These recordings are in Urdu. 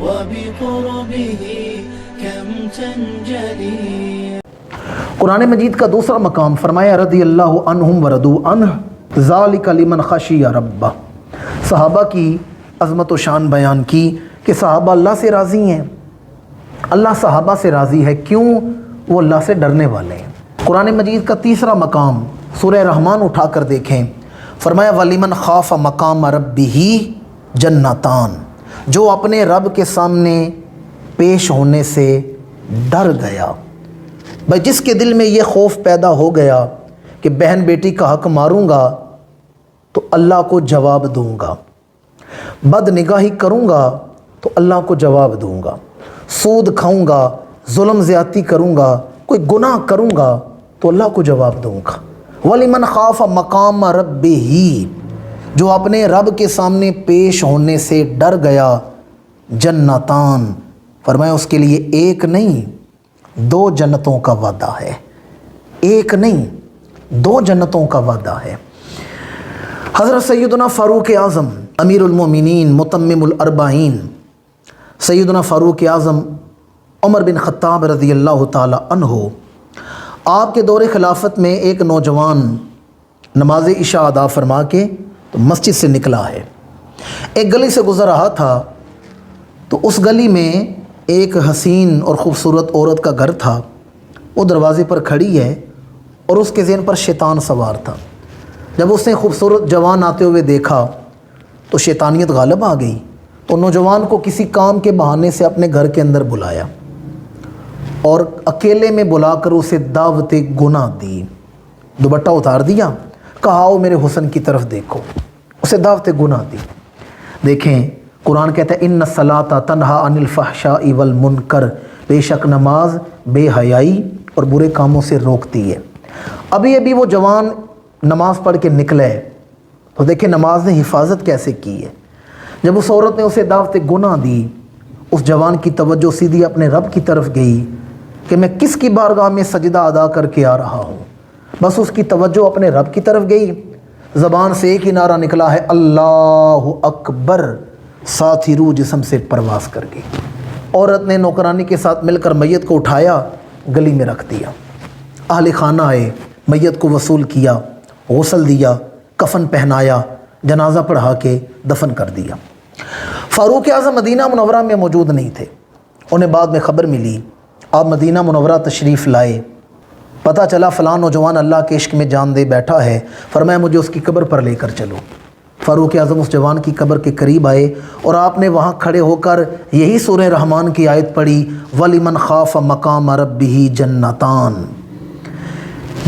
وبقربه كم تنجلي. قرآن مجید کا دوسرا مقام فرمایا رضی اللہ عنہم ورضوا عنہ ذالک لمن خشی ربہ. صحابہ کی عظمت و شان بیان کی کہ صحابہ اللہ سے راضی ہیں. اللہ صحابہ سے راضی ہے کیوں؟ وہ اللہ سے ڈرنے والے ہیں. قرآن مجید کا تیسرا مقام سورہ رحمان اٹھا کر دیکھیں. فرمایا وَلِمَنْ خَافَ مَقَامَ رَبِّهِ جَنَّتَانِ. جو اپنے رب کے سامنے پیش ہونے سے ڈر گیا. بھائی جس کے دل میں یہ خوف پیدا ہو گیا کہ بہن بیٹی کا حق ماروں گا تو اللہ کو جواب دوں گا، بد نگاہی کروں گا تو اللہ کو جواب دوں گا، سود کھاؤں گا، ظلم زیادتی کروں گا، کوئی گناہ کروں گا تو اللہ کو جواب دوں گا. وَلِمَنْ خَافَ مَقَامَ رَبِّهِ. جو اپنے رب کے سامنے پیش ہونے سے ڈر گیا جنتان. فرمایا اس کے لیے ایک نہیں 2 جنتوں کا وعدہ ہے. ایک نہیں 2 جنتوں کا وعدہ ہے. حضرت سیدنا فاروق اعظم امیر المومنین متمم الاربعین سیدنا فاروق اعظم عمر بن خطاب رضی اللہ تعالی عنہ، آپ کے دور خلافت میں ایک نوجوان نماز عشاء ادا فرما کے تو مسجد سے نکلا ہے. ایک گلی سے گزر رہا تھا تو اس گلی میں ایک حسین اور خوبصورت عورت کا گھر تھا. وہ دروازے پر کھڑی ہے اور اس کے ذہن پر شیطان سوار تھا. جب اس نے خوبصورت جوان آتے ہوئے دیکھا تو شیطانیت غالب آ گئی. تو نوجوان کو کسی کام کے بہانے سے اپنے گھر کے اندر بلایا اور اکیلے میں بلا کر اسے دعوت گناہ دی. دوپٹہ اتار دیا، کہا آؤ میرے حسن کی طرف دیکھو. اسے دعوت گناہ دی. دیکھیں قرآن کہتا ہے ان الصلاۃ تنہا عن الفحشاء والمنکر. بے شک نماز بے حیائی اور برے کاموں سے روکتی ہے. ابھی وہ جوان نماز پڑھ کے نکلے تو دیکھیں نماز نے حفاظت کیسے کی ہے. جب اس عورت نے اسے دعوت گناہ دی، اس جوان کی توجہ سیدھی اپنے رب کی طرف گئی کہ میں کس کی بارگاہ میں سجدہ ادا کر کے آ رہا ہوں. بس اس کی توجہ اپنے رب کی طرف گئی. زبان سے ایک ہی نعرہ نکلا ہے اللہ اکبر. ساتھ ہی روح جسم سے پرواز کر گئی. عورت نے نوکرانی کے ساتھ مل کر میت کو اٹھایا، گلی میں رکھ دیا. اہل خانہ آئے، میت کو وصول کیا، غسل دیا، کفن پہنایا، جنازہ پڑھا کے دفن کر دیا. فاروق اعظم مدینہ منورہ میں موجود نہیں تھے. انہیں بعد میں خبر ملی، آپ مدینہ منورہ تشریف لائے. پتہ چلا فلاں نوجوان اللہ کے عشق میں جان دے بیٹھا ہے. فرمایا مجھے اس کی قبر پر لے کر چلو. فاروق اعظم اس جوان کی قبر کے قریب آئے اور آپ نے وہاں کھڑے ہو کر یہی سورہ رحمان کی آیت پڑھی وَلِمَنْ خَافَ مَقَامَ رَبِّهِ جَنَّتَانِ.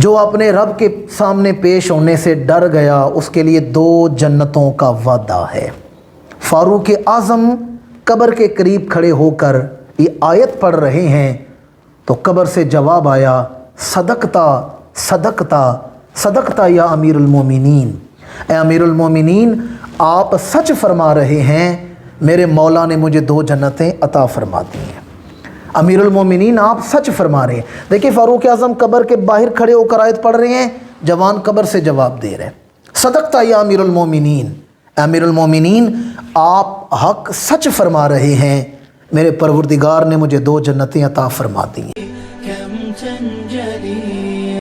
جو اپنے رب کے سامنے پیش ہونے سے ڈر گیا اس کے لیے 2 جنتوں کا وعدہ ہے. فاروق اعظم قبر کے قریب کھڑے ہو کر یہ آیت پڑھ رہے ہیں تو قبر سے جواب آیا صدقتا صدقتا صدقتا یا امیر المومنین. اے امیر المومنین آپ سچ فرما رہے ہیں، میرے مولا نے مجھے 2 جنتیں عطا فرما دی ہیں. امیر المومنین آپ سچ فرما رہے ہیں. دیکھیں فاروق اعظم قبر کے باہر کھڑے ہو کر آیت پڑھ رہے ہیں، جوان قبر سے جواب دے رہے ہیں صدقتا یا امیر المومنین. امیر المومنین آپ حق سچ فرما رہے ہیں، میرے پروردگار نے مجھے 2 جنتیں عطا فرما دی ہیں.